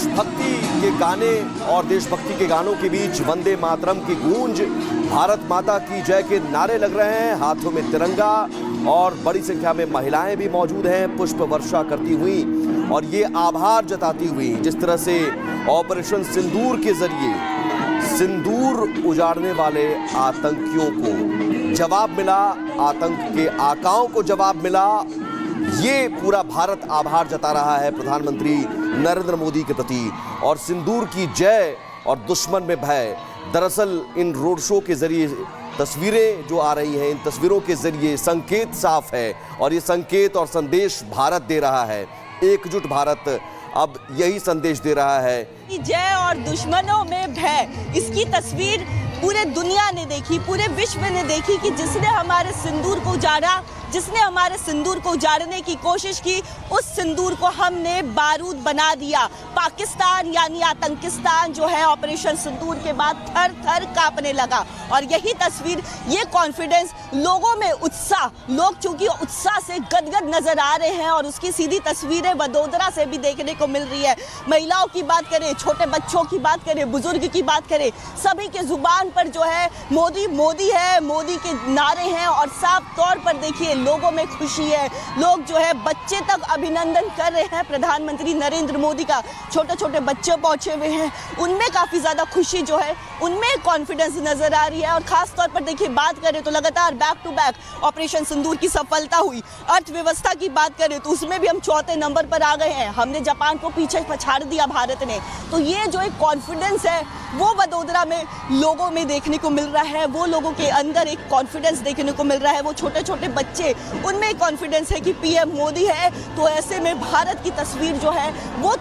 देशभक्ति के गाने और देशभक्ति के गानों के बीच वंदे मातरम की गूंज, भारत माता की जय के नारे लग रहे हैं। हाथों में तिरंगा और बड़ी संख्या में महिलाएं भी मौजूद हैं, पुष्प वर्षा करती हुई और ये आभार जताती हुई जिस तरह से ऑपरेशन सिंदूर के जरिए सिंदूर उजाड़ने वाले आतंकियों को जवाब मिला, आतंक के आकाओं को जवाब मिला। ये पूरा भारत आभार जता रहा है प्रधानमंत्री नरेंद्र मोदी के प्रति और सिंदूर की जय और दुश्मन में भय। दरअसल इन रोड शो के जरिए तस्वीरें जो आ रही हैं, इन तस्वीरों के जरिए संकेत साफ है और ये संकेत और संदेश भारत दे रहा है। एकजुट भारत अब यही संदेश दे रहा है। जय और दुश्मनों में भय, इसकी तस्वीर पूरे दुनिया ने देखी, पूरे विश्व ने देखी कि जिसने हमारे सिंदूर को उजाड़ा, जिसने हमारे सिंदूर को उजाड़ने की कोशिश की, उस सिंदूर को हमने बारूद बना दिया। पाकिस्तान यानी आतंकिस्तान जो है ऑपरेशन सिंदूर के बाद थर थर कांपने लगा और यही तस्वीर, ये कॉन्फिडेंस, लोगों में उत्साह, लोग चूंकि उत्साह से गदगद नजर आ रहे हैं और उसकी सीधी तस्वीरें वडोदरा से भी देखने को मिल रही है। महिलाओं की बात करें, छोटे बच्चों की बात करें, बुजुर्ग की बात करें, सभी के जुबान पर जो है मोदी मोदी है, मोदी के नारे हैं और साफ तौर पर देखिए लोगों में खुशी है। लोग जो है बच्चे तक अभिनंदन कर रहे हैं प्रधानमंत्री नरेंद्र मोदी का। छोटे छोटे बच्चे पहुंचे हुए हैं, उनमें काफी ज्यादा खुशी जो है, उनमें कॉन्फिडेंस नजर आ रही है। और खास तौर पर देखिए बात करें तो लगातार बैक टू बैक ऑपरेशन सिंदूर की सफलता हुई। अर्थव्यवस्था की बात करें तो उसमें भी हम चौथे नंबर पर आ गए हैं, हमने जापान को पीछे पछाड़ दिया भारत ने। तो ये जो एक कॉन्फिडेंस है वो वडोदरा में लोगों में देखने को मिल रहा है, वो लोगों के अंदर एक कॉन्फिडेंस देखने को मिल रहा है। वो छोटे छोटे बच्चे, उनमें कॉन्फिडेंस है कि पीएम मोदी है, तो ऐसे में भारत की तस्वीर जो है वो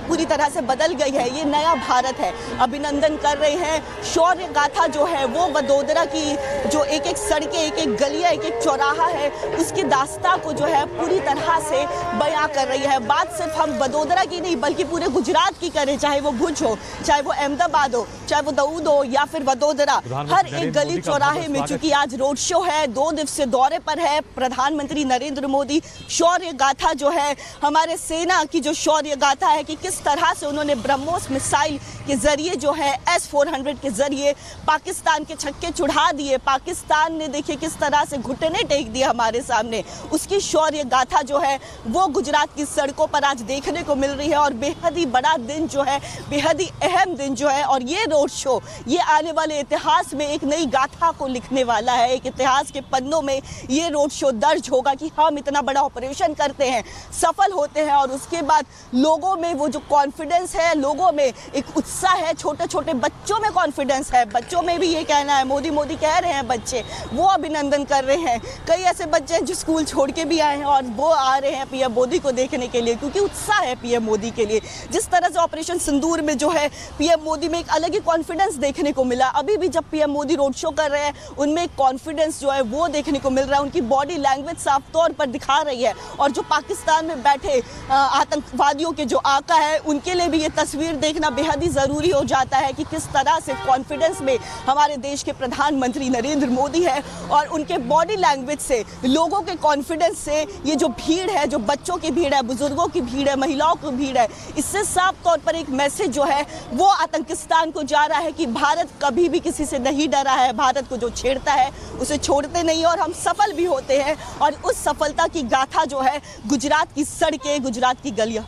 पूरी तरह से बदल गई है। ये नया भारत है, अभिनंदन कर रहे हैं। शौर्य गाथा जो है वो वडोदरा की जो एक एक सड़कें, एक एक गलियां, एक एक चौराहा है, उसकी दास्तां को जो है पूरी तरह से बयां कर रही है। बात सिर्फ हम वडोदरा की नहीं बल्कि पूरे गुजरात की करें, चाहे वो भुज हो, चाहे वो अहमदाबाद हो, चाहे वो दाऊद हो या फिर वडोदरा, हर एक गली चौराहे में चूंकि आज रोड शो है, 2 दिवसीय दौरे पर है प्रधानमंत्री नरेंद्र मोदी। शौर्य गाथा जो है, हमारे सेना की जो शौर्य गाथा है कि किस तरह से उन्होंने ब्रह्मोस मिसाइल के जरिए जो है S-400 के जरिए पाकिस्तान के छक्के चुढ़ा दिए। पाकिस्तान ने देखिए किस तरह से घुटने टेक दिए हमारे सामने। उसकी शौर्य गाथा जो है वो गुजरात की सड़कों पर आज देखने को मिल रही है और बेहद ही बड़ा दिन जो है, बेहद ही अहम दिन जो है। और ये रोड शो, ये आने वाले इतिहास में एक नई गाथा को लिखने वाला है। एक इतिहास के पन्नों में ये रोड शो दर्ज होगा कि हम इतना बड़ा ऑपरेशन करते हैं, सफल होते हैं और उसके बाद लोगों में वो जो कॉन्फिडेंस है, लोगों में एक उत्साह है, छोटे छोटे बच्चों में कॉन्फिडेंस है। बच्चों में भी ये कहना है, मोदी मोदी कह रहे हैं बच्चे, वो अभिनंदन कर रहे हैं। कई ऐसे बच्चे हैं जो स्कूल छोड़ के भी आए हैं और वो आ रहे हैं पीएम मोदी को देखने के लिए, क्योंकि उत्साह है पीएम मोदी के लिए। जिस तरह से ऑपरेशन सिंदूर में जो है पीएम मोदी में एक अलग ही कॉन्फिडेंस देखने को मिला। अभी भी जब पीएम मोदी रोड शो कर रहे हैं उनमें एक कॉन्फिडेंस जो है वो देखने को मिल रहा है। उनकी बॉडी लैंग्वेज साफ तौर पर दिखा रही है और जो पाकिस्तान में बैठे आतंकवादियों के जो आका है उनके लिए भी ये तस्वीर देखना बेहद ही जरूरी हो जाता है कि किस तरह से कॉन्फिडेंस में हमारे देश के प्रधानमंत्री नरेंद्र मोदी है और उनके बॉडी लैंग्वेज से, लोगों के कॉन्फिडेंस से ये जो भीड़ है, जो बच्चों की भीड़ है, बुजुर्गों की भीड़ है, महिलाओं की भीड़ है, इससे साफ तौर पर एक मैसेज जो है वो आतंकिस्तान को जा रहा है कि भारत कभी भी किसी से नहीं डरा है। भारत को जो छेड़ता है उसे छोड़ते नहीं और हम सफल भी होते हैं। और उस सफलता की गाथा जो है गुजरात की सड़कें, गुजरात की गलियां।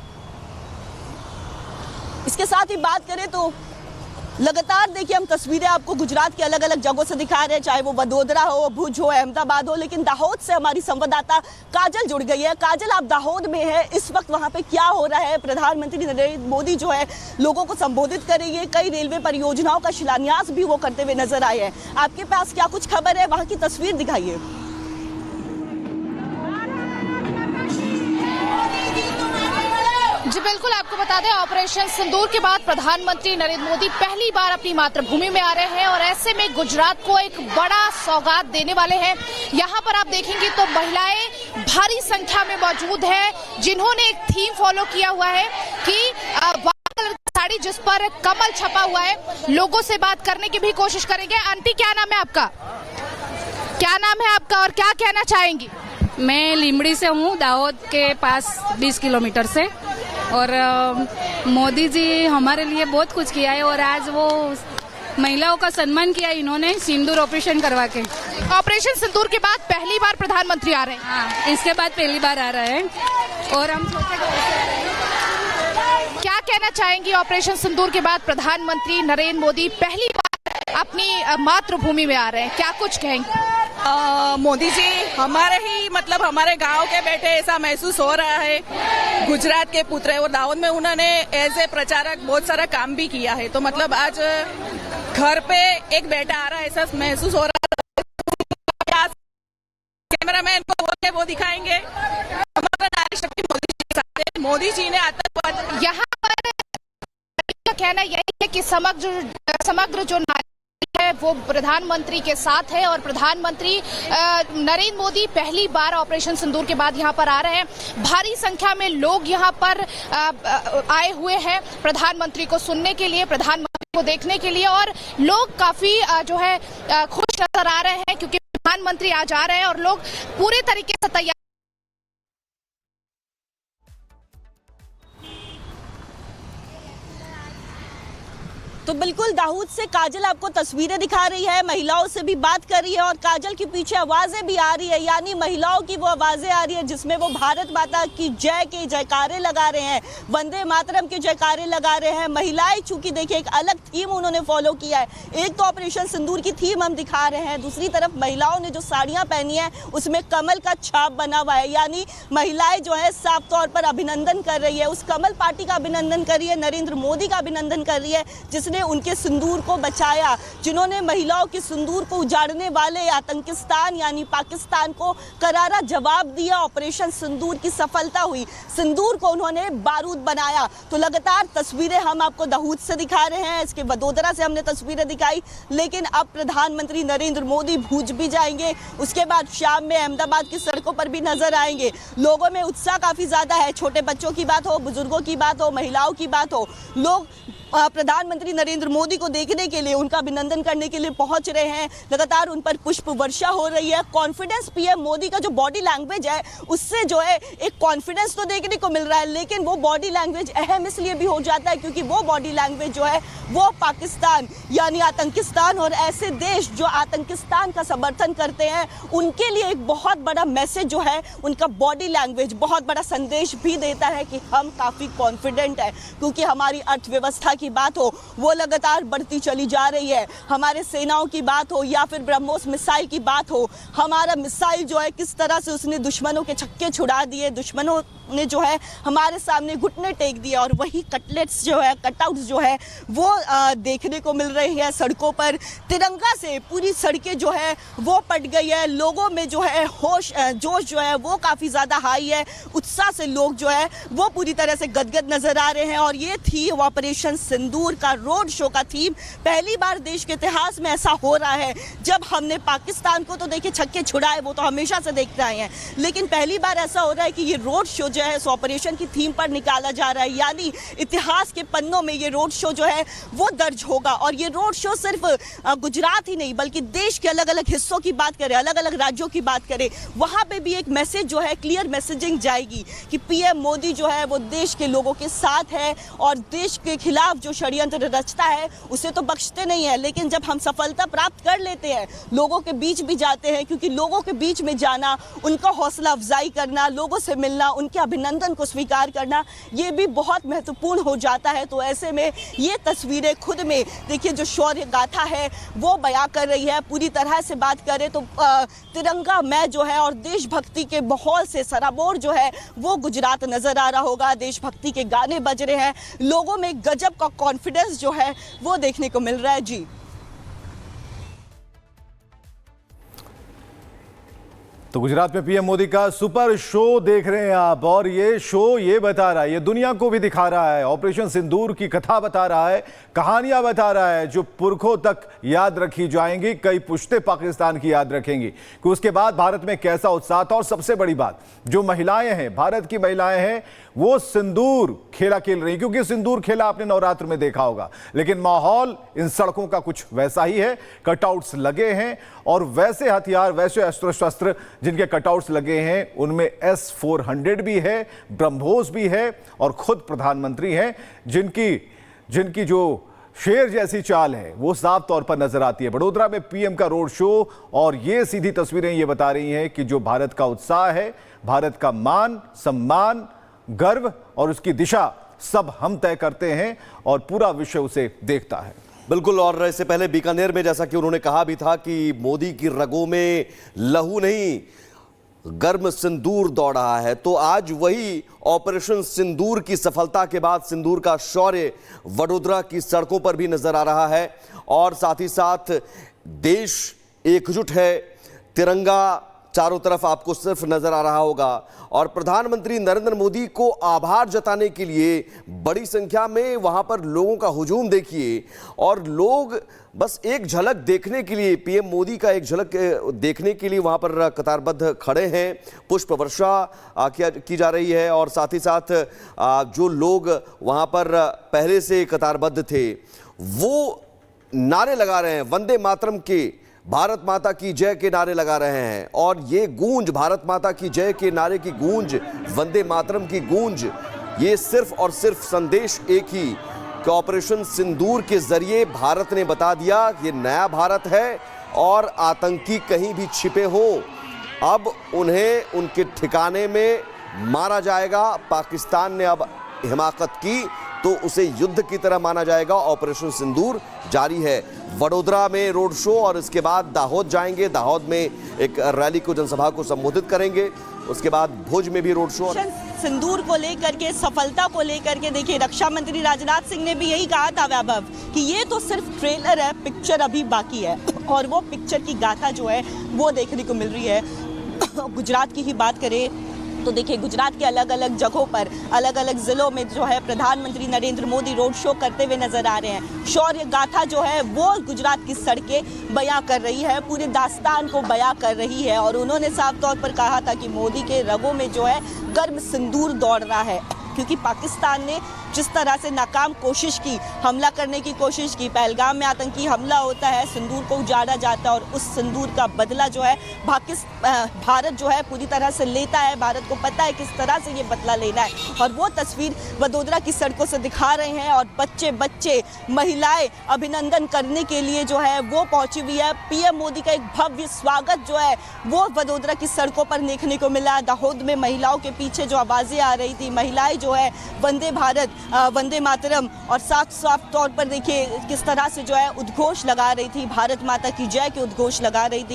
इसके साथ ही बात करें तो लगातार देखिए हम तस्वीरें आपको गुजरात के अलग अलग जगहों से दिखा रहे हैं, चाहे वो वडोदरा हो, भुज हो, अहमदाबाद हो, लेकिन दाहोद से हमारी संवाददाता काजल जुड़ गई है। काजल, आप दाहोद में है, इस वक्त वहां पे क्या हो रहा है? प्रधानमंत्री नरेंद्र मोदी जो है लोगों को संबोधित करेंगे, कई रेलवे परियोजनाओं का शिलान्यास भी वो करते हुए नजर आए हैं। आपके पास क्या कुछ खबर है? वहां की तस्वीर दिखाइए। जी बिल्कुल, आपको बता दें ऑपरेशन सिंदूर के बाद प्रधानमंत्री नरेंद्र मोदी पहली बार अपनी मातृभूमि में आ रहे हैं और ऐसे में गुजरात को एक बड़ा सौगात देने वाले हैं। यहाँ पर आप देखेंगे तो महिलाएं भारी संख्या में मौजूद हैं, जिन्होंने एक थीम फॉलो किया हुआ है कि वाइट कलर की साड़ी जिस पर कमल छपा हुआ है। लोगों से बात करने की भी कोशिश करेंगे। आंटी, क्या नाम है आपका? क्या नाम है आपका और क्या कहना चाहेंगी? मैं लिमड़ी से हूँ, दाहोद के पास 20 किलोमीटर से। और मोदी जी हमारे लिए बहुत कुछ किया है और आज वो महिलाओं का सम्मान किया इन्होंने सिंदूर ऑपरेशन करवा के। ऑपरेशन सिंदूर के बाद पहली बार प्रधानमंत्री आ रहे हैं। हाँ, इसके बाद पहली बार आ रहा है और हम सोचे क्या कहना चाहेंगी? ऑपरेशन सिंदूर के बाद प्रधानमंत्री नरेंद्र मोदी पहली बार अपनी मातृभूमि में आ रहे हैं, क्या कुछ कहेंगे? मोदी जी हमारे ही मतलब हमारे गांव के बेटे ऐसा महसूस हो रहा है। गुजरात के पुत्र है और दाहोद में उन्होंने एज ए प्रचारक बहुत सारा काम भी किया है, तो मतलब आज घर पे एक बेटा आ रहा है ऐसा महसूस हो रहा है। कैमरामैन को बोलते वो दिखाएंगे। हमारा नारी शक्ति मोदी जी के साथ है। मोदी जी ने आतंकवाद यहाँ पर का कहना यही है कि समग्र जो नारी है वो प्रधानमंत्री के साथ है और प्रधानमंत्री नरेंद्र मोदी पहली बार ऑपरेशन सिंदूर के बाद यहाँ पर आ रहे हैं। भारी संख्या में लोग यहाँ पर आए हुए हैं प्रधानमंत्री को सुनने के लिए, प्रधानमंत्री को देखने के लिए, और लोग काफी जो है खुश नजर आ रहे हैं क्योंकि प्रधानमंत्री आज आ रहे हैं और लोग पूरे तरीके से तैयार। तो बिल्कुल दाऊद से काजल आपको तस्वीरें दिखा रही है, महिलाओं से भी बात कर रही है और काजल के पीछे आवाजें भी आ रही है, यानी महिलाओं की वो आवाजें आ रही है जिसमें वो भारत माता की जय के जयकारे लगा रहे हैं, वंदे मातरम के जयकारे लगा रहे हैं। महिलाएं चूंकि देखिए एक अलग थीम उन्होंने फॉलो किया है, एक तो ऑपरेशन सिंदूर की थीम हम दिखा रहे हैं, दूसरी तरफ महिलाओं ने जो साड़ियां पहनी है उसमें कमल का छाप बना हुआ है, यानी महिलाएं जो है साफ तौर पर अभिनंदन कर रही है, उस कमल पार्टी का अभिनंदन कर रही है, नरेंद्र मोदी का अभिनंदन कर रही है जिसने उनके सिंदूर को बचाया, जिन्होंने महिलाओं के सिंदूर को उजाड़ने वाले आतंकिस्तान यानी पाकिस्तान को करारा जवाब दिया। ऑपरेशन सिंदूर की सफलता हुई, सिंदूर को उन्होंने बारूद बनाया। तो लगातार तस्वीरें हम आपको दाऊद से दिखा रहे हैं, इसके वडोदरा से हमने तस्वीरें दिखाई, लेकिन अब प्रधानमंत्री नरेंद्र मोदी भूज भी जाएंगे, उसके बाद शाम में अहमदाबाद की सड़कों पर भी नजर आएंगे। लोगों में उत्साह काफी ज्यादा है, छोटे बच्चों की बात हो, बुजुर्गों की बात हो, महिलाओं की बात हो, लोग प्रधानमंत्री नरेंद्र मोदी को देखने के लिए, उनका अभिनंदन करने के लिए पहुंच रहे हैं। लगातार उन पर पुष्प वर्षा हो रही है। कॉन्फिडेंस पीएम मोदी का जो बॉडी लैंग्वेज है उससे जो है एक कॉन्फिडेंस तो देखने को मिल रहा है, लेकिन वो बॉडी लैंग्वेज अहम इसलिए भी हो जाता है क्योंकि वो बॉडी लैंग्वेज जो है वो पाकिस्तान यानी आतंकिस्तान और ऐसे देश जो आतंकिस्तान का समर्थन करते हैं उनके लिए एक बहुत बड़ा मैसेज जो है, उनका बॉडी लैंग्वेज बहुत बड़ा संदेश भी देता है कि हम काफी कॉन्फिडेंट है, क्योंकि हमारी अर्थव्यवस्था की बात हो वो लगातार बढ़ती चली जा रही है, हमारे सेनाओं की बात हो या फिर ब्रह्मोस मिसाइल की बात हो, हमारा मिसाइल जो है किस तरह से उसने दुश्मनों के छक्के छुड़ा दिए, दुश्मनों ने जो है हमारे सामने घुटने टेक दिए, और वही कटलेट्स जो है, कटआउट्स जो है वो देखने को मिल रही है सड़कों पर। तिरंगा से पूरी सड़कें जो है वो पट गई है, लोगों में जो है जोश जो है वो काफी ज्यादा हाई है, उत्साह से लोग जो है वो पूरी तरह से गदगद नजर आ रहे हैं। और ये थी ऑपरेशन सिंदूर का रोड शो का थीम। पहली बार देश के इतिहास में ऐसा हो रहा है, जब हमने पाकिस्तान को तो देखिए छक्के छुड़ाए वो तो हमेशा से देखते आए हैं, लेकिन पहली बार ऐसा हो रहा है कि ये रोड शो जो है इस ऑपरेशन की थीम पर निकाला जा रहा है, यानी इतिहास के पन्नों में ये रोड शो जो है वो दर्ज होगा। और ये रोड शो सिर्फ गुजरात ही नहीं बल्कि देश के अलग अलग हिस्सों की बात करें, अलग अलग राज्यों की बात करें, वहां पे भी एक मैसेज जो है, क्लियर मैसेजिंग जाएगी कि पीएम मोदी जो है वो देश के लोगों के साथ है और देश के खिलाफ जो षड्यंत्र रचता है उसे तो बख्शते नहीं है, लेकिन जब हम सफलता प्राप्त कर लेते हैं लोगों के बीच भी जाते हैं, क्योंकि लोगों के बीच में जाना, उनका हौसला अफजाई करना, लोगों से मिलना, उनके अभिनंदन को स्वीकार करना, ये भी बहुत महत्वपूर्ण हो जाता है। तो ऐसे में ये तस्वीरें खुद में देखिए जो शौर्य गाथा है वो बयां कर रही है। पूरी तरह से बात करें तो तिरंगा मैं जो है और देशभक्ति के माहौल से सराबोर जो है वो गुजरात नजर आ रहा होगा, देशभक्ति के गाने बज रहे हैं, लोगों में गजब का कॉन्फिडेंस जो है वो देखने को मिल रहा है। जी तो गुजरात में पीएम मोदी का सुपर शो देख रहे हैं आप, और ये शो ये बता रहा है, ये दुनिया को भी दिखा रहा है, ऑपरेशन सिंदूर की कथा बता रहा है, कहानियां बता रहा है जो पुरखों तक याद रखी जाएंगी, कई पुश्ते पाकिस्तान की याद रखेंगी कि उसके बाद भारत में कैसा उत्साह था। और सबसे बड़ी बात, जो महिलाएं हैं, भारत की महिलाएं हैं, वो सिंदूर खेला खेल रही, क्योंकि सिंदूर खेला आपने नवरात्र में देखा होगा, लेकिन माहौल इन सड़कों का कुछ वैसा ही है, कटआउट्स लगे हैं और वैसे हथियार, वैसे अस्त्र शस्त्र जिनके कटआउट्स लगे हैं उनमें S-400 भी है, ब्रह्मोस भी है और खुद प्रधानमंत्री हैं जिनकी जो शेर जैसी चाल है वो साफ तौर पर नजर आती है। वडोदरा में पीएम का रोड शो और ये सीधी तस्वीरें ये बता रही हैं कि जो भारत का उत्साह है, भारत का मान, सम्मान, गर्व और उसकी दिशा सब हम तय करते हैं और पूरा विश्व उसे देखता है। बिल्कुल। और इससे पहले बीकानेर में जैसा कि उन्होंने कहा भी था कि मोदी की रगों में लहू नहीं, गर्म सिंदूर दौड़ रहा है, तो आज वही ऑपरेशन सिंदूर की सफलता के बाद सिंदूर का शौर्य वडोदरा की सड़कों पर भी नजर आ रहा है। और साथ ही साथ देश एकजुट है, तिरंगा चारों तरफ आपको सिर्फ नजर आ रहा होगा। और प्रधानमंत्री नरेंद्र मोदी को आभार जताने के लिए बड़ी संख्या में वहां पर लोगों का हुजूम देखिए, और लोग बस एक झलक देखने के लिए, पीएम मोदी का एक झलक देखने के लिए वहां पर कतारबद्ध खड़े हैं। पुष्प वर्षा की जा रही है और साथ ही साथ जो लोग वहां पर पहले से कतारबद्ध थे वो नारे लगा रहे हैं, वंदे मातरम के, भारत माता की जय के नारे लगा रहे हैं। और ये गूंज, भारत माता की जय के नारे की गूंज, वंदे मातरम की गूंज, ये सिर्फ और सिर्फ संदेश एक ही कि ऑपरेशन सिंदूर के जरिए भारत ने बता दिया ये नया भारत है और आतंकी कहीं भी छिपे हो अब उन्हें उनके ठिकाने में मारा जाएगा। पाकिस्तान ने अब हिमाकत की तो उसे युद्ध की तरह माना जाएगा। ऑपरेशन सिंदूर जारी है। वडोदरा में रोड शो और इसके बाद दाहोद जाएंगे, दाहोद में एक रैली को, जनसभा को संबोधित करेंगे। उसके बाद भुज में भी रोड शो। सिंदूर को लेकर के, सफलता को लेकर के, देखिए रक्षा मंत्री राजनाथ सिंह ने भी यही कहा था वैभव कि ये तो सिर्फ ट्रेलर है, पिक्चर अभी बाकी है। और वो पिक्चर की गाथा जो है वो देखने को मिल रही है। गुजरात की ही बात करें तो देखिए गुजरात के अलग अलग जगहों पर, अलग अलग जिलों में जो है प्रधानमंत्री नरेंद्र मोदी रोड शो करते हुए नजर आ रहे हैं। शौर्य गाथा जो है वो गुजरात की सड़कें बयां कर रही है, पूरे दास्तान को बयां कर रही है। और उन्होंने साफ तौर पर कहा था कि मोदी के रगों में जो है गर्म सिंदूर दौड़ रहा है, क्योंकि पाकिस्तान ने जिस तरह से नाकाम कोशिश की, हमला करने की कोशिश की, पहलगाम में आतंकी हमला होता है, सिंदूर को उजाड़ा जाता है और उस सिंदूर का बदला जो है भारत जो है पूरी तरह से लेता है। भारत को पता है किस तरह से ये बदला लेना है और वो तस्वीर वडोदरा की सड़कों से दिखा रहे हैं। और बच्चे महिलाएं अभिनंदन करने के लिए जो है वो पहुंची हुई है। पीएम मोदी का एक भव्य स्वागत जो है वो वडोदरा की सड़कों पर देखने को मिला। दाहोद में महिलाओं के पीछे जो आवाजें आ रही थी, महिलाएं जो है वंदे भारत, वंदे मातरम और साफ तौर पर देखिए किस तरह से जो है उद्घोष लगा रही थी, भारत माता की जय के उद्घोष लगा रही थी।